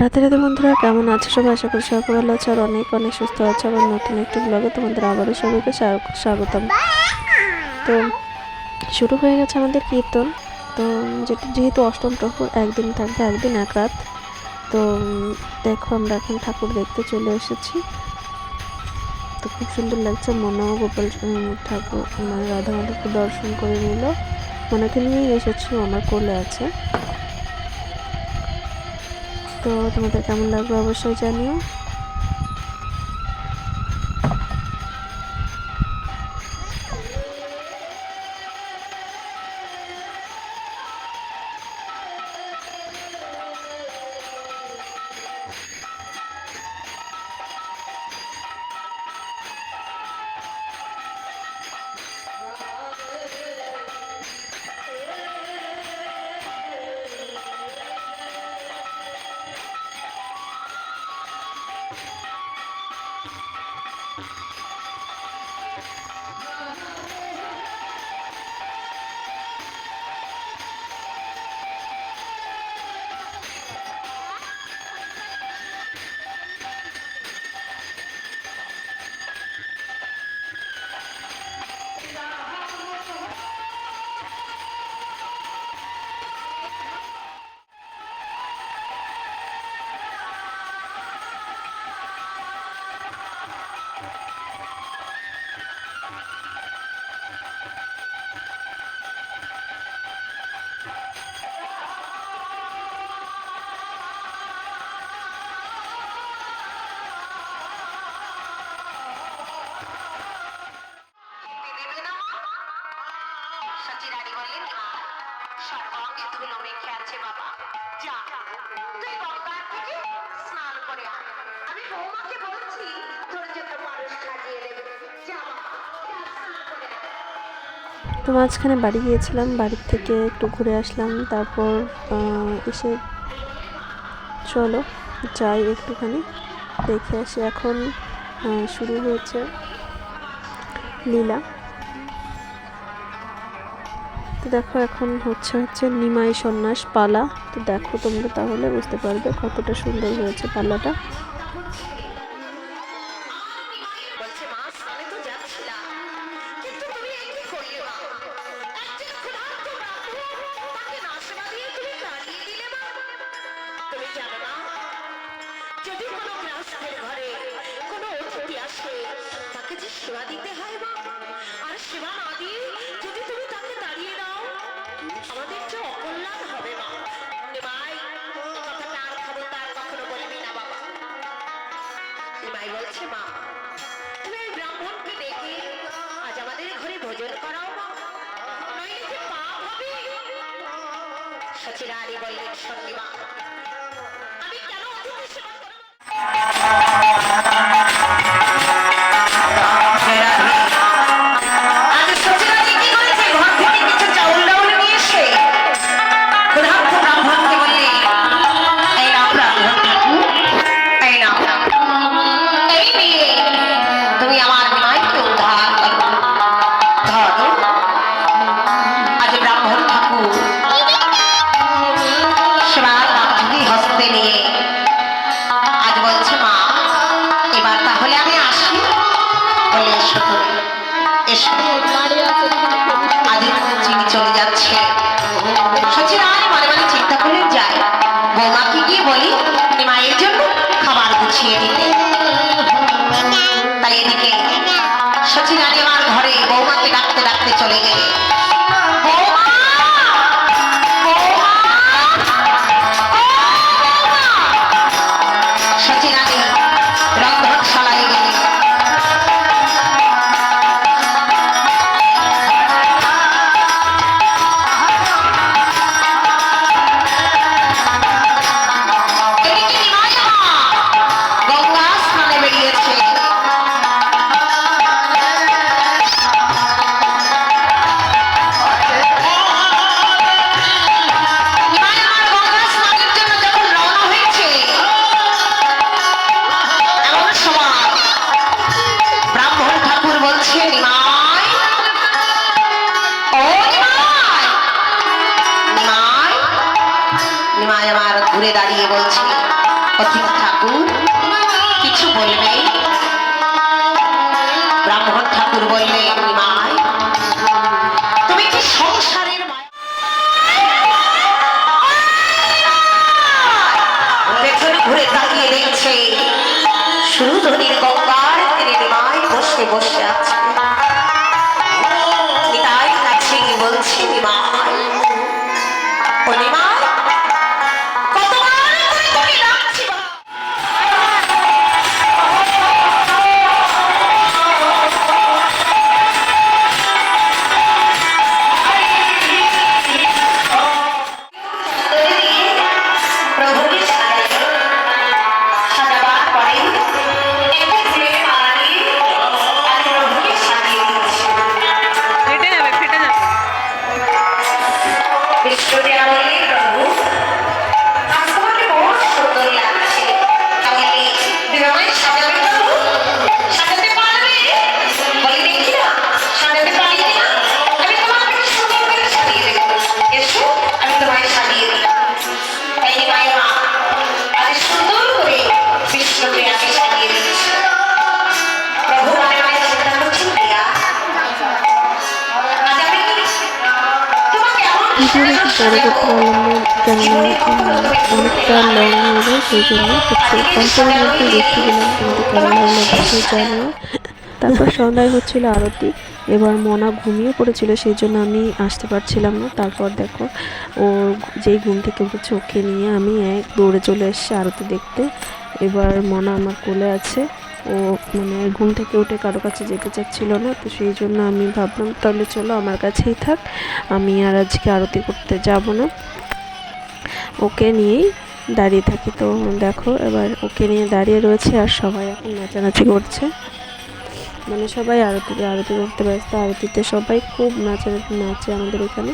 রাতে রাতে বন্ধুরা কেমন আছো সবাই? আশা করি সবাই ভালো আছে আর অনেক অনেক সুস্থ আছে। আমার নতুন একটি ব্লগে তোমাদের আবারও সবাইকে স্বাগতম। তো শুরু হয়ে গেছে আমাদের কীর্তন। তো যেহেতু অষ্টম প্রহর একদিন থাকবে, একদিন এক রাত। তো দেখো আমরা এখন ঠাকুর দেখতে চলে এসেছি। তো খুব সুন্দর লাগছে। মনও গোপাল ঠাকুর মানে রাধা মাধবকে দর্শন করে নিল। মনাকে নিয়েই এসেছি, আমার কোলে আছে। তো তোমাদের কেমন লাগবে অবশ্যই জানিও। তো মাঝখানে বাড়ি গিয়েছিলাম, বাড়ির থেকে একটু ঘুরে আসলাম। তারপর এসে চলো যাই একটুখানি দেখে আসি। এখন শুরু হয়েছে লীলা। তো দেখো এখন হচ্ছে নিমাই সন্ন্যাস পালা। তো দেখো তোমরা তাহলে বুঝতে পারবে কতটা সুন্দর হয়েছে পালাটা। সচিরারি বললেন সঙ্গীমা আমি কেন অতিথি সেবা আজ সচিরারি কি করেছে? ঘর থেকে কিছু চাউল ডাউল নিয়ে এসে ক্ষুধার্ত ব্রাহ্মণকে বললে, এই নাও ব্রাহ্মণ ঠাকুর, এই নাও, এই নিয়ে তুমি আমার মাইকে উদ্ধার করো। ধরো আজ ব্রাহ্মণ ঠাকুর সেবার নাম যদি অজিত ঠাকুর কিছু বলবে? ব্রাহ্মণ ঠাকুর বললেন, নিমাই তুমি কি সংসারের মায়া? পেছনে ঘুরে তাকিয়ে দেখছে সুরধনির গঙ্গার তীরে নিমাই বসে বসে আছে। নিতাই কাছে গিয়ে বলছে, নিমাই ও নিমাই, কতবার করে তোকে ডাকছি মা। প্রভুকে সাজাইল, সাজাবার পরে একটি ফুলের মালা দিয়ে আমি প্রভুকে সাজিয়ে দিচ্ছি। বিষ্ণুদেবা বললেন, প্রভু আজ তোমাকে বড় সুন্দর লাগছে, তাহলে বিবাহে সাজাবে প্রভু? সাজাতে পারবে? বলে দেখি না, সাজাতে পারি কিনা। আমি তোমাকে সুন্দর করে সাজিয়ে দেবো, এসো আমি তোমায় সাজিয়ে দিই। তাই মায়ের মা আজ সুন্দর করে বিষ্ণুপ্রিয়াকে সাজিয়ে দিচ্ছে। প্রভু মনে মনে চিন্তা করছেন, প্রিয়া আজ আমি তোমাকে এমন ভিডিওটা একটু বড় করতে পারলাম না, কেননা অনেকটা লং হয়ে যায়, সেই জন্য একটু অল্পের মধ্যে রেখে দিলাম। তোমাদের কেমন লাগলো অবশ্যই জানিও। তারপর সন্ধ্যায় হচ্ছিল আরতি। এবার মনা ঘুমিয়ে পড়েছিল, সেই জন্য আমি আসতে পারছিলাম না। তারপর দেখো ও যেই ঘুম থেকে উঠেছে ওকে নিয়ে আমি এক দৌড়ে চলে এসেছি আরতি দেখতে। এবার মনা আমার কোলে আছে, ও মানে ঘুম থেকে উঠে কারো কাছে যেতে চাচ্ছিল না, তো সেই জন্য আমি ভাবলাম তাহলে চলো আমার কাছেই থাক, আমি আর আজকে আরতি করতে যাব না, ওকে নিয়েই দাঁড়িয়ে থাকি। তো দেখো এবার ওকে নিয়ে দাঁড়িয়ে রয়েছে আর সবাই এখন নাচানাচি করছে, মানে সবাই আরতি করতে ব্যস্ত। আরতিতে সবাই খুব নাচানাচি নাচে আমাদের এখানে,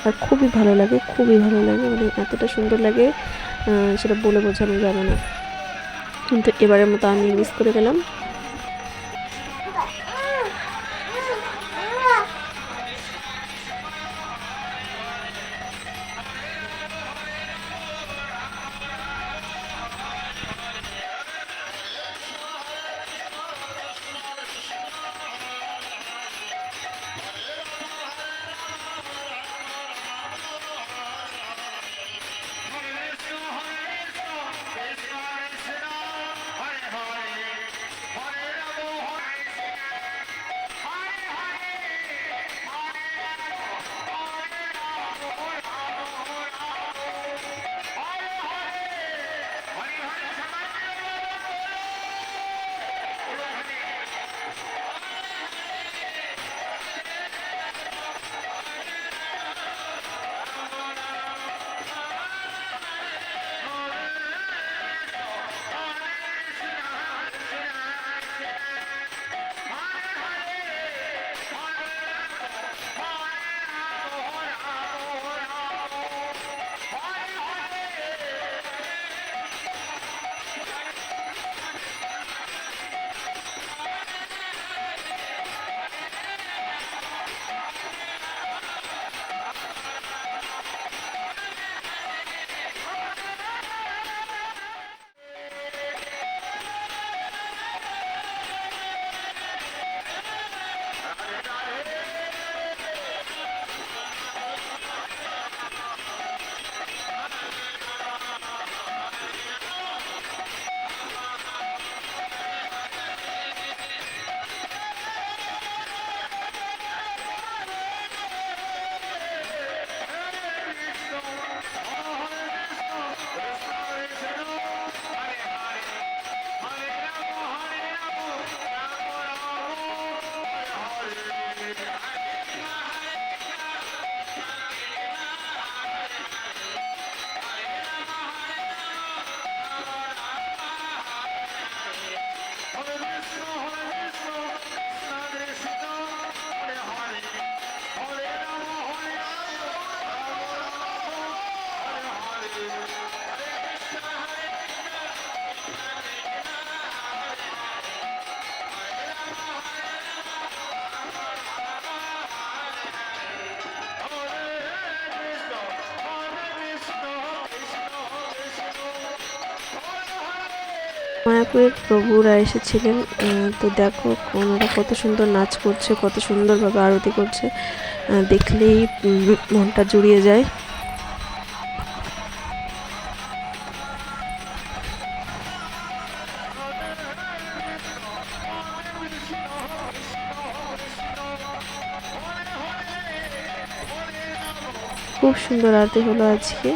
আর খুবই ভালো লাগে, মানে এতটা সুন্দর লাগে সেটা বলে বোঝানো যাবে না। কিন্তু এবারের মতো আমি মিস করে গেলাম। মায়াপুরের প্রভুরা এসেছিলেন। তো দেখো ওনারা কত সুন্দর নাচ করছে, কত সুন্দরভাবে আরতি করছে, দেখলেই মনটা জুড়িয়ে যায়। খুব সুন্দর আরতি হলো আজকে।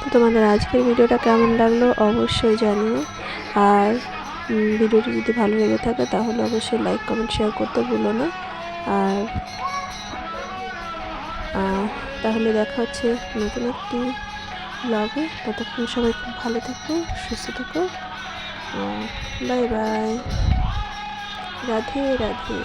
তো তোমাদের আজকের ভিডিওটা কেমন লাগলো অবশ্যই জানিও। আর ভিডিওটি যদি ভালো লেগে থাকে তাহলে অবশ্যই লাইক কমেন্ট শেয়ার করতে ভুলো না। আর তাহলে দেখা হচ্ছে নতুন একটি ব্লগে। ততক্ষণ সবাই খুব ভালো থেকো, সুস্থ থেকো। Bye bye, Radhe Radhe.